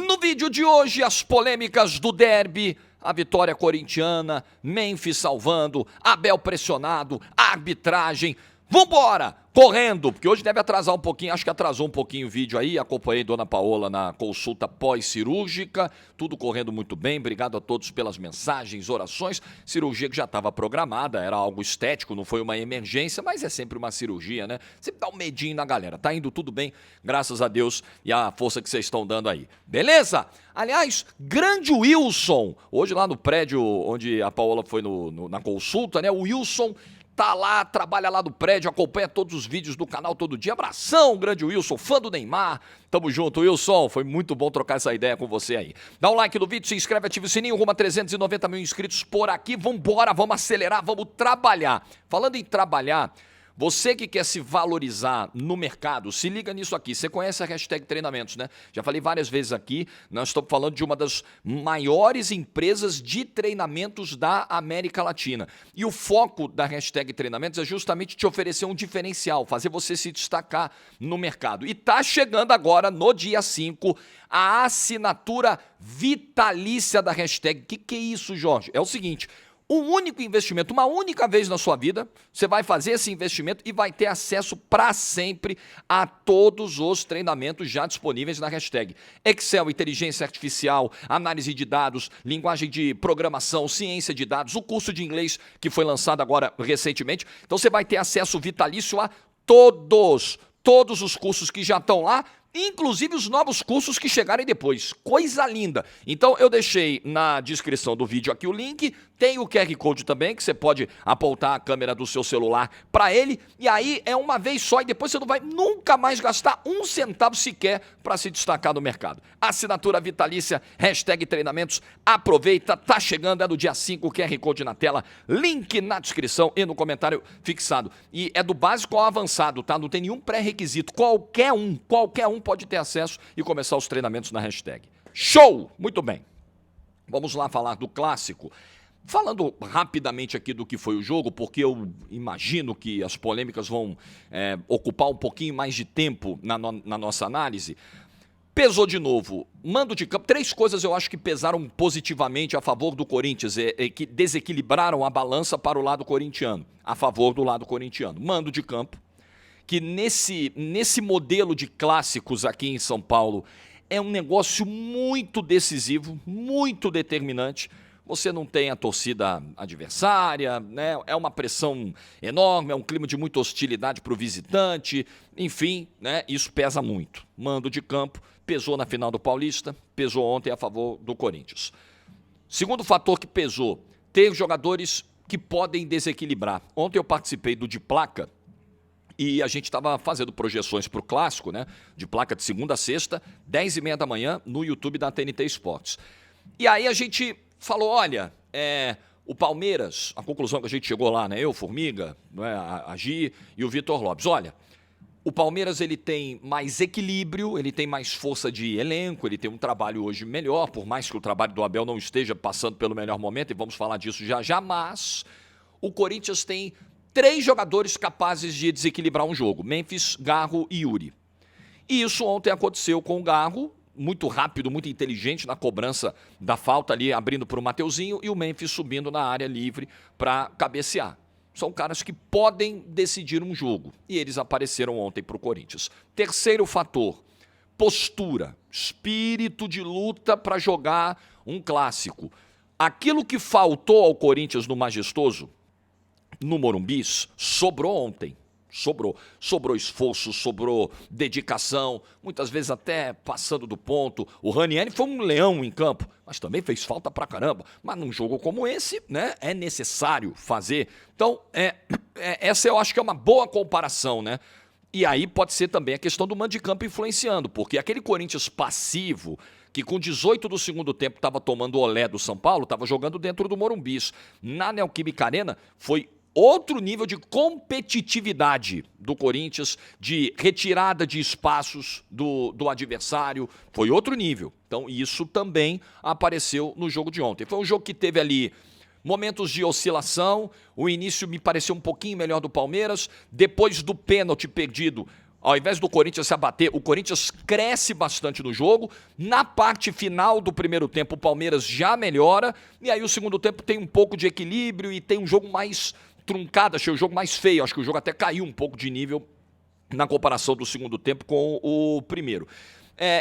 No vídeo de hoje, as polêmicas do derby, a vitória corintiana, Memphis salvando, Abel pressionado, a arbitragem. Vambora! Correndo, porque hoje deve atrasar um pouquinho, acho que atrasou um pouquinho o vídeo aí, acompanhei Dona Paola na consulta pós-cirúrgica, tudo correndo muito bem, obrigado a todos pelas mensagens, orações, cirurgia que já estava programada, era algo estético, não foi uma emergência, mas é sempre uma cirurgia, né? Sempre dá um medinho na galera, tá indo tudo bem, graças a Deus e a força que vocês estão dando aí, beleza? Aliás, grande Wilson, hoje lá no prédio onde a Paola foi na consulta, né, o Wilson tá lá, trabalha lá do prédio, acompanha todos os vídeos do canal todo dia. Abração, grande Wilson, fã do Neymar. Tamo junto, Wilson. Foi muito bom trocar essa ideia com você aí. Dá um like no vídeo, se inscreve, ativa o sininho, rumo a 390 mil inscritos por aqui. Vambora, vamos acelerar, vamos trabalhar. Falando em trabalhar, você que quer se valorizar no mercado, se liga nisso aqui. Você conhece a hashtag treinamentos, né? Já falei várias vezes aqui, nós estamos falando de uma das maiores empresas de treinamentos da América Latina. E o foco da hashtag treinamentos é justamente te oferecer um diferencial, fazer você se destacar no mercado. E tá chegando agora, no dia 5, a assinatura vitalícia da hashtag. O que é isso, Jorge? É o seguinte: um único investimento, uma única vez na sua vida, você vai fazer esse investimento e vai ter acesso para sempre a todos os treinamentos já disponíveis na hashtag. Excel, inteligência artificial, análise de dados, linguagem de programação, ciência de dados, o curso de inglês que foi lançado agora recentemente. Então você vai ter acesso vitalício a todos os cursos que já estão lá, inclusive os novos cursos que chegarem depois. Coisa linda! Então eu deixei na descrição do vídeo aqui o link, tem o QR Code também, que você pode apontar a câmera do seu celular para ele, e aí é uma vez só e depois você não vai nunca mais gastar um centavo sequer para se destacar no mercado. Assinatura vitalícia, hashtag treinamentos, aproveita, tá chegando, é do dia 5, QR Code na tela, link na descrição e no comentário fixado. E é do básico ao avançado, tá? Não tem nenhum pré-requisito, qualquer um pode ter acesso e começar os treinamentos na hashtag. Show! Muito bem. Vamos lá falar do clássico. Falando rapidamente aqui do que foi o jogo, porque eu imagino que as polêmicas vão ocupar um pouquinho mais de tempo na nossa análise. Pesou de novo, mando de campo. 3 coisas eu acho que pesaram positivamente a favor do Corinthians, que desequilibraram a balança para o lado corintiano, a favor do lado corintiano. Mando de campo, que nesse modelo de clássicos aqui em São Paulo é um negócio muito decisivo, muito determinante. Você não tem a torcida adversária, né? É uma pressão enorme, é um clima de muita hostilidade para o visitante, enfim, né? Isso pesa muito. Mando de campo, pesou na final do Paulista, pesou ontem a favor do Corinthians. Segundo fator que pesou, ter jogadores que podem desequilibrar. Ontem eu participei do De Placa, e a gente estava fazendo projeções para o clássico, né? De placa de segunda a sexta, 10h30 da manhã, no YouTube da TNT Esportes. E aí a gente falou, olha, o Palmeiras, a conclusão que a gente chegou lá, né? Eu, Formiga, né? a Gi e o Vitor Lopes. Olha, o Palmeiras ele tem mais equilíbrio, ele tem mais força de elenco, ele tem um trabalho hoje melhor, por mais que o trabalho do Abel não esteja passando pelo melhor momento, e vamos falar disso já, mas o Corinthians tem 3 jogadores capazes de desequilibrar um jogo, Memphis, Garro e Yuri. E isso ontem aconteceu com o Garro, muito rápido, muito inteligente na cobrança da falta ali, abrindo para o Mateuzinho, e o Memphis subindo na área livre para cabecear. São caras que podem decidir um jogo, e eles apareceram ontem para o Corinthians. Terceiro fator, postura, espírito de luta para jogar um clássico. Aquilo que faltou ao Corinthians no Majestoso, no Morumbi, sobrou ontem. Sobrou esforço, sobrou dedicação, muitas vezes até passando do ponto. O Ranieri foi um leão em campo, mas também fez falta pra caramba. Mas num jogo como esse, né, é necessário fazer. Então, essa eu acho que é uma boa comparação, né? E aí pode ser também a questão do mando de campo influenciando, porque aquele Corinthians passivo, que com 18 do segundo tempo estava tomando olé do São Paulo, estava jogando dentro do Morumbi. Na Neoquímica Arena foi outro nível de competitividade do Corinthians, de retirada de espaços do adversário, foi outro nível. Então isso também apareceu no jogo de ontem. Foi um jogo que teve ali momentos de oscilação, o início me pareceu um pouquinho melhor do Palmeiras, depois do pênalti perdido, Ao invés do Corinthians se abater, o Corinthians cresce bastante no jogo. Na parte final do primeiro tempo, o Palmeiras já melhora. E aí o segundo tempo tem um pouco de equilíbrio e tem um jogo mais truncado. Achei o jogo mais feio. Acho que o jogo até caiu um pouco de nível na comparação do segundo tempo com o primeiro.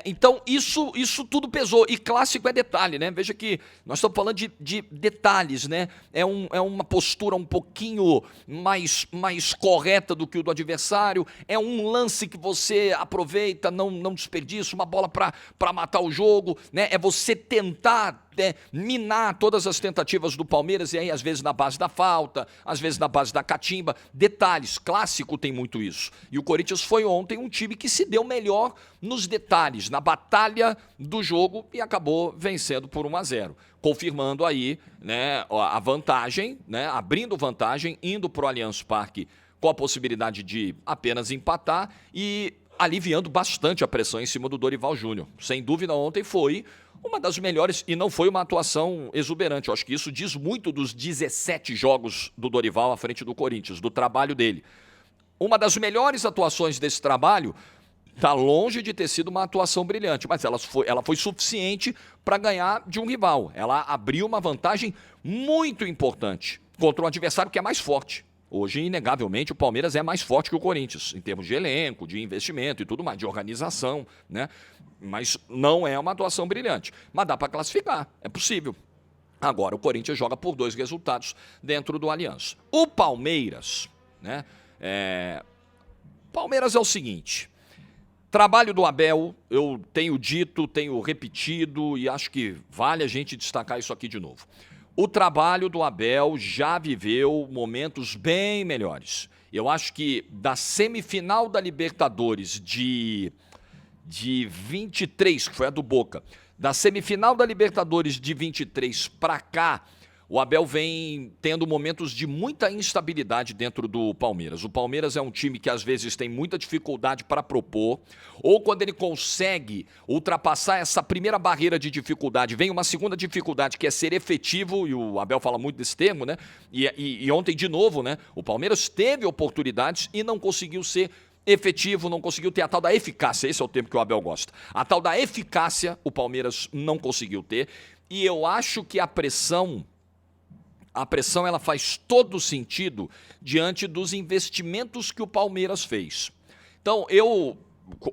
Então, isso tudo pesou. E clássico é detalhe, né? Veja que nós estamos falando de detalhes, né? É uma postura um pouquinho mais correta do que o do adversário. É um lance que você aproveita, não desperdiça, uma bola para matar o jogo, né? É você tentar minar todas as tentativas do Palmeiras, e aí às vezes na base da falta, às vezes na base da catimba. Detalhes, clássico tem muito isso. E o Corinthians foi ontem um time que se deu melhor nos detalhes, na batalha do jogo, e acabou vencendo por 1-0, confirmando aí, né, a vantagem, né, abrindo vantagem, indo para o Allianz Parque com a possibilidade de apenas empatar e aliviando bastante a pressão em cima do Dorival Júnior. Sem dúvida, ontem foi uma das melhores, e não foi uma atuação exuberante. Eu acho que isso diz muito dos 17 jogos do Dorival à frente do Corinthians, do trabalho dele. Uma das melhores atuações desse trabalho está longe de ter sido uma atuação brilhante, mas ela foi suficiente para ganhar de um rival. Ela abriu uma vantagem muito importante contra um adversário que é mais forte. Hoje, inegavelmente, o Palmeiras é mais forte que o Corinthians, em termos de elenco, de investimento e tudo mais, de organização, né? Mas não é uma atuação brilhante. Mas dá para classificar, é possível. Agora, o Corinthians joga por 2 resultados dentro do Allianz. O Palmeiras, né? Palmeiras é o seguinte: trabalho do Abel, eu tenho dito, tenho repetido e acho que vale a gente destacar isso aqui de novo. O trabalho do Abel já viveu momentos bem melhores. Eu acho que da semifinal da Libertadores de 23, que foi a do Boca, da semifinal da Libertadores de 23 para cá, o Abel vem tendo momentos de muita instabilidade dentro do Palmeiras. O Palmeiras é um time que às vezes tem muita dificuldade para propor, ou quando ele consegue ultrapassar essa primeira barreira de dificuldade, vem uma segunda dificuldade que é ser efetivo, e o Abel fala muito desse termo, né? E ontem de novo, né? O Palmeiras teve oportunidades e não conseguiu ser efetivo, não conseguiu ter a tal da eficácia. Esse é o termo que o Abel gosta. A tal da eficácia o Palmeiras não conseguiu ter, e eu acho que a pressão ela faz todo sentido diante dos investimentos que o Palmeiras fez. Então, eu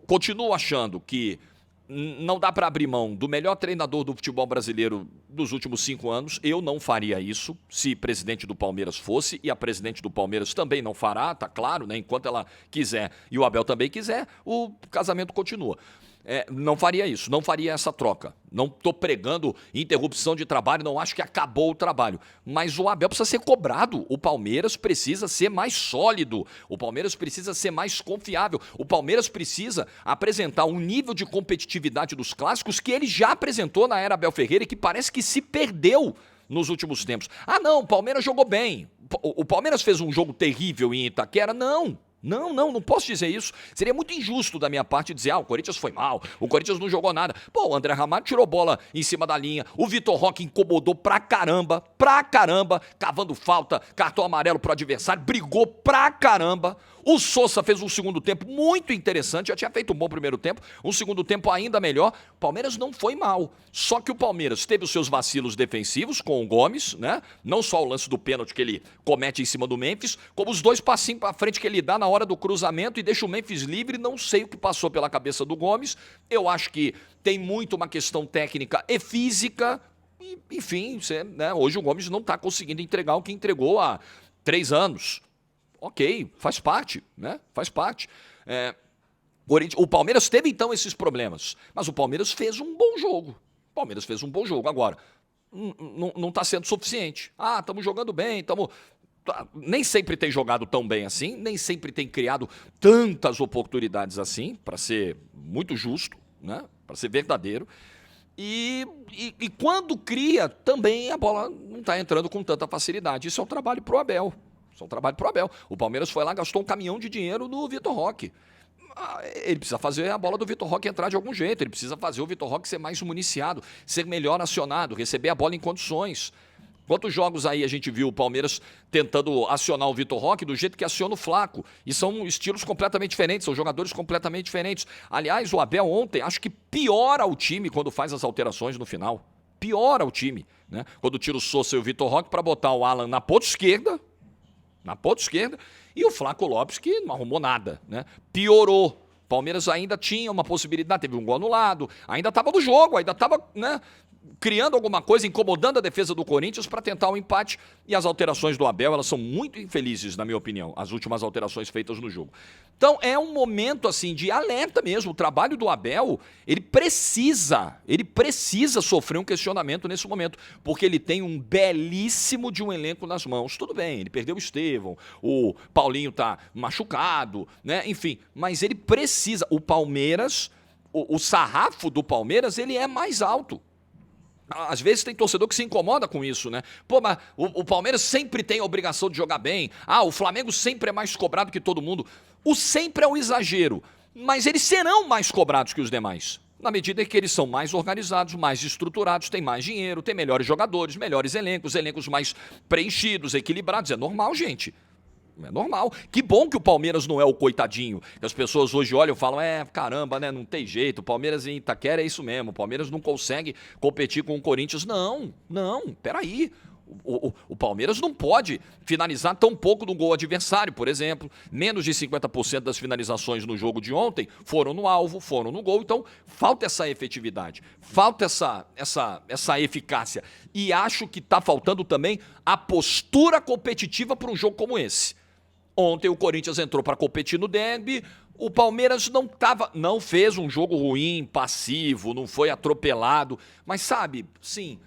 continuo achando que não dá para abrir mão do melhor treinador do futebol brasileiro dos últimos 5 anos. Eu não faria isso se presidente do Palmeiras fosse, e a presidente do Palmeiras também não fará, tá claro, né? Enquanto ela quiser e o Abel também quiser, o casamento continua. Não faria isso, não faria essa troca. Não estou pregando interrupção de trabalho, não acho que acabou o trabalho. Mas o Abel precisa ser cobrado, o Palmeiras precisa ser mais sólido, o Palmeiras precisa ser mais confiável, o Palmeiras precisa apresentar um nível de competitividade dos clássicos que ele já apresentou na era Abel Ferreira e que parece que se perdeu nos últimos tempos. Ah não, o Palmeiras jogou bem, o Palmeiras fez um jogo terrível em Itaquera? Não posso dizer isso. Seria muito injusto da minha parte dizer, o Corinthians foi mal, o Corinthians não jogou nada. Pô, o André Ramalho tirou bola em cima da linha, o Vitor Roque incomodou pra caramba, cavando falta, cartão amarelo pro adversário, brigou pra caramba. O Sousa fez um segundo tempo muito interessante, já tinha feito um bom primeiro tempo, um segundo tempo ainda melhor. O Palmeiras não foi mal, só que o Palmeiras teve os seus vacilos defensivos com o Gomes, né? Não só o lance do pênalti que ele comete em cima do Memphis, como os 2 passinhos pra frente que ele dá na hora do cruzamento e deixa o Memphis livre. Não sei o que passou pela cabeça do Gomes. Eu acho que tem muito uma questão técnica e física. E, enfim, né? Hoje o Gomes não está conseguindo entregar o que entregou há 3 anos. Ok, faz parte, né? Faz parte. O Palmeiras teve então esses problemas, mas o Palmeiras fez um bom jogo. Agora, não está sendo suficiente. Estamos jogando bem, nem sempre tem jogado tão bem assim, nem sempre tem criado tantas oportunidades assim, para ser muito justo, né? Para ser verdadeiro. E quando cria, também a bola não está entrando com tanta facilidade. Isso é um trabalho pro Abel. O Palmeiras foi lá, gastou um caminhão de dinheiro no Vitor Roque. Ele precisa fazer a bola do Vitor Roque entrar de algum jeito. Ele precisa fazer o Vitor Roque ser mais municiado, ser melhor acionado, receber a bola em condições. Quantos jogos aí a gente viu o Palmeiras tentando acionar o Vitor Roque do jeito que aciona o Flaco? E são estilos completamente diferentes, são jogadores completamente diferentes. Aliás, o Abel ontem acho que piora o time quando faz as alterações no final. Piora o time, né? Quando tira o Sousa e o Vitor Roque para botar o Alan na ponta esquerda, e o Flaco Lopes que não arrumou nada, né? Piorou. Palmeiras ainda tinha uma possibilidade, teve um gol anulado, ainda estava no jogo, ainda estava, né, criando alguma coisa, incomodando a defesa do Corinthians para tentar um empate. E as alterações do Abel, elas são muito infelizes, na minha opinião, as últimas alterações feitas no jogo. Então é um momento assim de alerta mesmo. O trabalho do Abel, ele precisa sofrer um questionamento nesse momento, porque ele tem um belíssimo de um elenco nas mãos. Tudo bem, ele perdeu o Estevão, o Paulinho tá machucado, né? Enfim, mas ele precisa. O Palmeiras, o sarrafo do Palmeiras, ele é mais alto. Às vezes tem torcedor que se incomoda com isso, né? Pô, mas o Palmeiras sempre tem a obrigação de jogar bem. O Flamengo sempre é mais cobrado que todo mundo. O sempre é um exagero, mas eles serão mais cobrados que os demais. Na medida em que eles são mais organizados, mais estruturados, têm mais dinheiro, têm melhores jogadores, melhores elencos mais preenchidos, equilibrados. É normal, gente. É normal. Que bom que o Palmeiras não é o coitadinho. Que as pessoas hoje olham e falam, caramba, né? Não tem jeito. O Palmeiras em Itaquera é isso mesmo. O Palmeiras não consegue competir com o Corinthians. Não, peraí. O Palmeiras não pode finalizar tão pouco no gol adversário, por exemplo. Menos de 50% das finalizações no jogo de ontem foram no alvo, foram no gol. Então, falta essa efetividade, falta essa eficácia. E acho que está faltando também a postura competitiva para um jogo como esse. Ontem o Corinthians entrou para competir no derby, o Palmeiras não fez um jogo ruim, passivo, não foi atropelado, mas sabe, sim,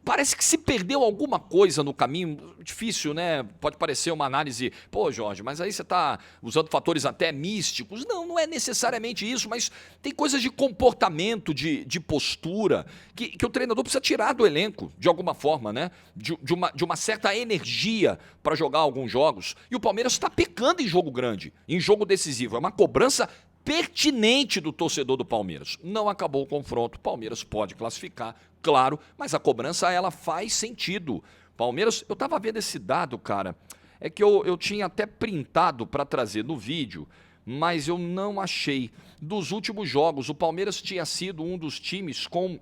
parece que se perdeu alguma coisa no caminho. Difícil, né? Pode parecer uma análise, pô, Jorge, mas aí você está usando fatores até místicos. Não é necessariamente isso, mas tem coisas de comportamento, de postura, que o treinador precisa tirar do elenco, de alguma forma, né? De uma certa energia para jogar alguns jogos. E o Palmeiras está pecando em jogo grande, em jogo decisivo. É uma cobrança pertinente do torcedor do Palmeiras. Não acabou o confronto, o Palmeiras pode classificar, claro, mas a cobrança, ela faz sentido. Palmeiras, eu tava vendo esse dado, cara, é que eu tinha até printado para trazer no vídeo, mas eu não achei. Dos últimos jogos, o Palmeiras tinha sido um dos times com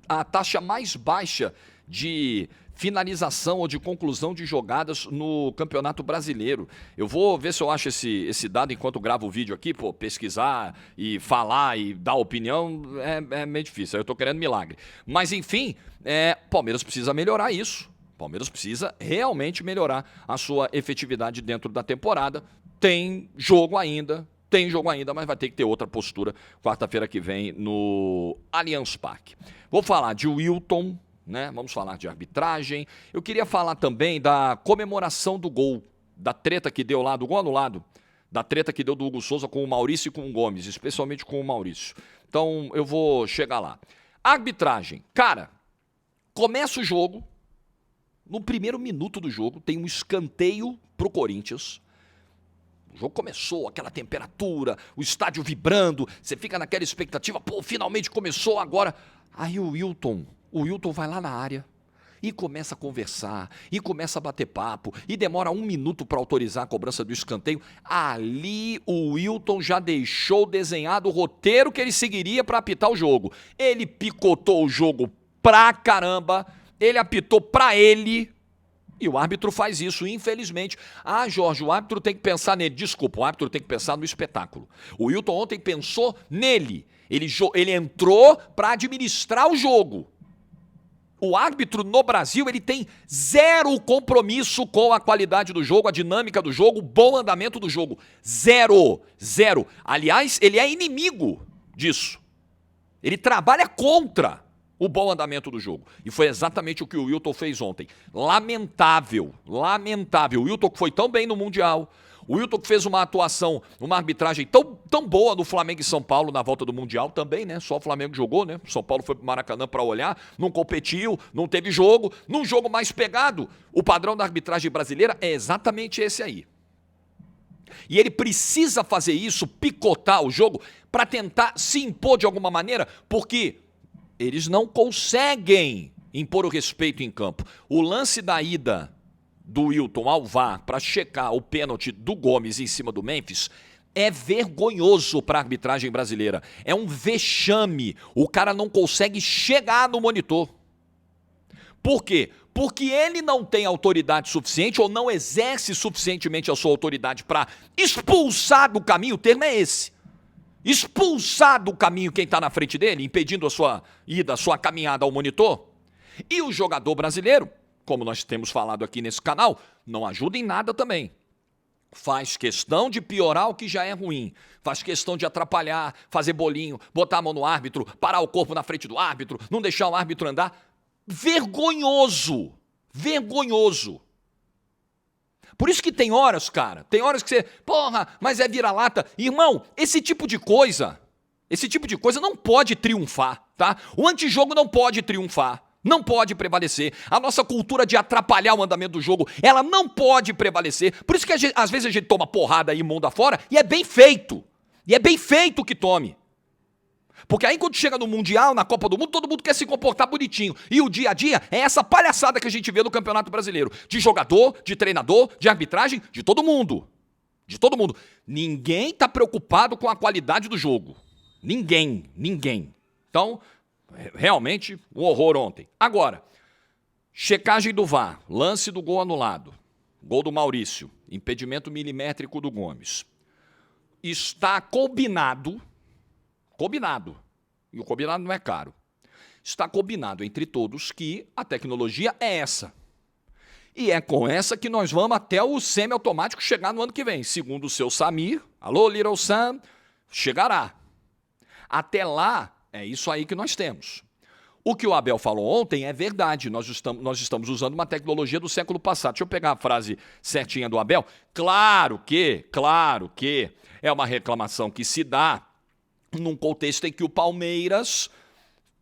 a taxa mais baixa de finalização ou de conclusão de jogadas no Campeonato Brasileiro. Eu vou ver se eu acho esse dado enquanto gravo o vídeo aqui, pesquisar e falar e dar opinião é meio difícil, eu tô querendo milagre. Mas enfim, Palmeiras precisa melhorar isso. Palmeiras precisa realmente melhorar a sua efetividade dentro da temporada. Tem jogo ainda, mas vai ter que ter outra postura quarta-feira que vem no Allianz Parque. Vou falar de Wilton, né? Vamos falar de arbitragem. Eu queria falar também da comemoração do gol, da treta que deu lá, do gol anulado, da treta que deu do Hugo Souza com o Maurício e com o Gomes, especialmente com o Maurício. Então, eu vou chegar lá. Arbitragem. Cara, começa o jogo, no primeiro minuto do jogo, tem um escanteio pro Corinthians. O jogo começou, aquela temperatura, o estádio vibrando, você fica naquela expectativa, finalmente começou agora. Aí o Wilton vai lá na área e começa a conversar, e começa a bater papo, e demora 1 minuto para autorizar a cobrança do escanteio. Ali o Wilton já deixou desenhado o roteiro que ele seguiria para apitar o jogo. Ele picotou o jogo pra caramba, ele apitou pra ele, e o árbitro faz isso, infelizmente. Jorge, o árbitro tem que pensar nele. Desculpa, o árbitro tem que pensar no espetáculo. O Wilton ontem pensou nele. Ele entrou para administrar o jogo. O árbitro no Brasil, ele tem zero compromisso com a qualidade do jogo, a dinâmica do jogo, o bom andamento do jogo. Zero. Aliás, ele é inimigo disso. Ele trabalha contra o bom andamento do jogo. E foi exatamente o que o Wilton fez ontem. Lamentável. O Wilton que foi tão bem no Mundial, o Wilton que fez uma atuação, uma arbitragem tão boa no Flamengo e São Paulo na volta do Mundial também, né? Só o Flamengo jogou, né? São Paulo foi pro Maracanã para olhar, não competiu, não teve jogo. Num jogo mais pegado, o padrão da arbitragem brasileira é exatamente esse aí. E ele precisa fazer isso, picotar o jogo, para tentar se impor de alguma maneira, porque eles não conseguem impor o respeito em campo. O lance da ida do Wilton ao VAR para checar o pênalti do Gomes em cima do Memphis é vergonhoso para a arbitragem brasileira. É um vexame. O cara não consegue chegar no monitor. Por quê? Porque ele não tem autoridade suficiente ou não exerce suficientemente a sua autoridade para expulsar do caminho, o termo é esse. Expulsar do caminho quem está na frente dele, impedindo a sua ida, a sua caminhada ao monitor. E o jogador brasileiro, como nós temos falado aqui nesse canal, não ajuda em nada também. Faz questão de piorar o que já é ruim. Faz questão de atrapalhar, fazer bolinho, botar a mão no árbitro, parar o corpo na frente do árbitro, não deixar o árbitro andar. Vergonhoso. Vergonhoso. Por isso que tem horas, cara, tem horas que você, porra, mas é vira-lata. Irmão, esse tipo de coisa não pode triunfar, tá? O antijogo não pode triunfar. Não pode prevalecer. A nossa cultura de atrapalhar o andamento do jogo, ela não pode prevalecer. Por isso que às vezes a gente toma porrada aí, mundo afora, e é bem feito. E é bem feito que tome. Porque aí quando chega no Mundial, na Copa do Mundo, todo mundo quer se comportar bonitinho. E o dia a dia é essa palhaçada que a gente vê no Campeonato Brasileiro. De jogador, de treinador, de arbitragem, de todo mundo. De todo mundo. Ninguém tá preocupado com a qualidade do jogo. Ninguém. Então, realmente, um horror ontem. Agora, checagem do VAR, lance do gol anulado, gol do Maurício, impedimento milimétrico do Gomes. Está combinado, e o combinado não é caro, está combinado entre todos que a tecnologia é essa. E é com essa que nós vamos até o semiautomático chegar no ano que vem. Segundo o seu Samir, alô Little Sam, chegará. Até lá, é isso aí que nós temos. O que o Abel falou ontem é verdade, nós estamos usando uma tecnologia do século passado. Deixa eu pegar a frase certinha do Abel. Claro que é uma reclamação que se dá num contexto em que o Palmeiras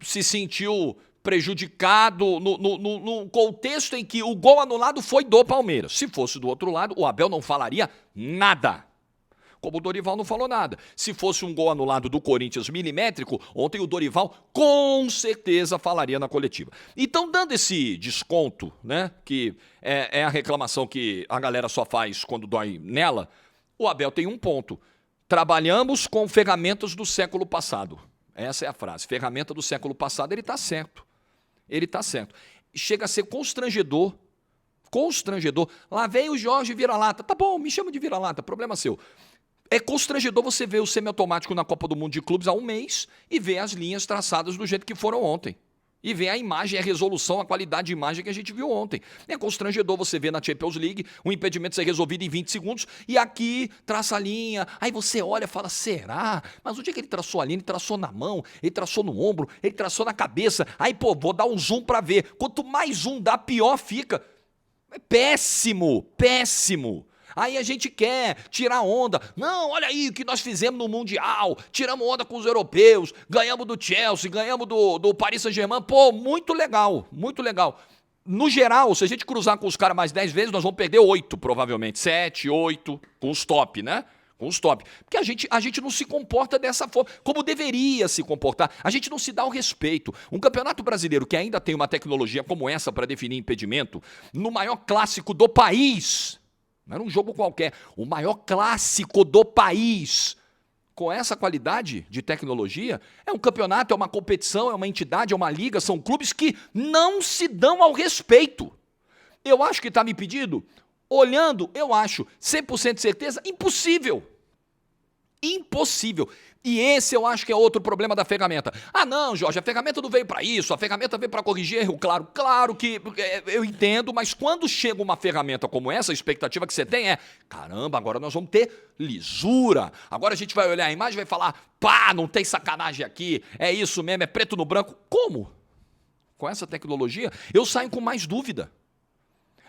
se sentiu prejudicado, num contexto em que o gol anulado foi do Palmeiras. Se fosse do outro lado, o Abel não falaria nada. Como o Dorival não falou nada. Se fosse um gol anulado do Corinthians milimétrico, ontem o Dorival com certeza falaria na coletiva. Então, dando esse desconto, né, que é a reclamação que a galera só faz quando dói nela, o Abel tem um ponto. Trabalhamos com ferramentas do século passado. Essa é a frase. Ferramenta do século passado, ele está certo. Ele está certo. Chega a ser constrangedor. Lá vem o Jorge vira-lata. Tá bom, me chama de vira-lata, problema seu. É constrangedor você ver o semiautomático na Copa do Mundo de Clubes há um mês e ver as linhas traçadas do jeito que foram ontem. E ver a imagem, a resolução, a qualidade de imagem que a gente viu ontem. É constrangedor você ver na Champions League um impedimento ser resolvido em 20 segundos e aqui traça a linha. Aí você olha e fala, será? Mas onde é que ele traçou a linha? Ele traçou na mão, ele traçou no ombro, ele traçou na cabeça. Aí, pô, vou dar um zoom pra ver. Quanto mais zoom dá, pior fica. É péssimo. Aí a gente quer tirar onda. Não, olha aí o que nós fizemos no Mundial. Tiramos onda com os europeus, ganhamos do Chelsea, ganhamos do Paris Saint-Germain. Pô, muito legal. No geral, se a gente cruzar com os caras mais 10 vezes, nós vamos perder 8, provavelmente. 7, 8, com os top, né? Com os top. Porque a gente não se comporta dessa forma, como deveria se comportar. A gente não se dá o respeito. Um campeonato brasileiro que ainda tem uma tecnologia como essa para definir impedimento, no maior clássico do país... Não era um jogo qualquer, o maior clássico do país. Com essa qualidade de tecnologia, é um campeonato, é uma competição, é uma entidade, é uma liga, são clubes que não se dão ao respeito. Eu acho que está me pedindo, olhando, eu acho, 100% de certeza, impossível. Impossível. E esse eu acho que é outro problema da ferramenta. Ah não, Jorge, a ferramenta não veio para isso, a ferramenta veio para corrigir erro. Claro que eu entendo, mas quando chega uma ferramenta como essa, a expectativa que você tem é, caramba, agora nós vamos ter lisura. Agora a gente vai olhar a imagem e vai falar, pá, não tem sacanagem aqui, é isso mesmo, é preto no branco. Como? Com essa tecnologia, eu saio com mais dúvida.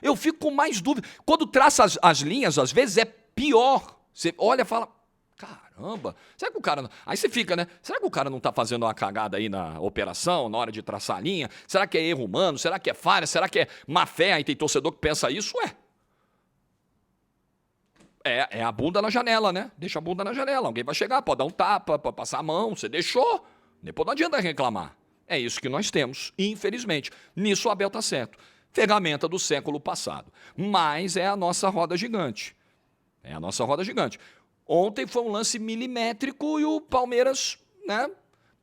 Eu fico com mais dúvida. Quando traça as linhas, às vezes é pior. Você olha e fala, caramba, será que o cara... Aí você fica, né? Será que o cara não tá fazendo uma cagada aí na operação, na hora de traçar a linha? Será que é erro humano? Será que é falha? Será que é má fé? Aí tem torcedor que pensa isso, É a bunda na janela, né? Deixa a bunda na janela. Alguém vai chegar, pode dar um tapa, pode passar a mão. Você deixou. Depois não adianta reclamar. É isso que nós temos, infelizmente. Nisso o Abel está certo. Ferramenta do século passado. Mas é a nossa roda gigante. É a nossa roda gigante. Ontem foi um lance milimétrico e o Palmeiras, né?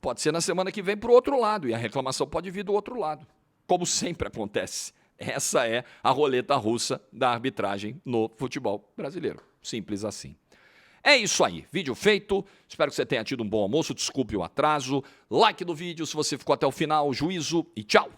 Pode ser na semana que vem para o outro lado. E a reclamação pode vir do outro lado. Como sempre acontece. Essa é a roleta russa da arbitragem no futebol brasileiro. Simples assim. É isso aí, vídeo feito, espero que você tenha tido um bom almoço, desculpe o atraso, like no vídeo se você ficou até o final, juízo e tchau!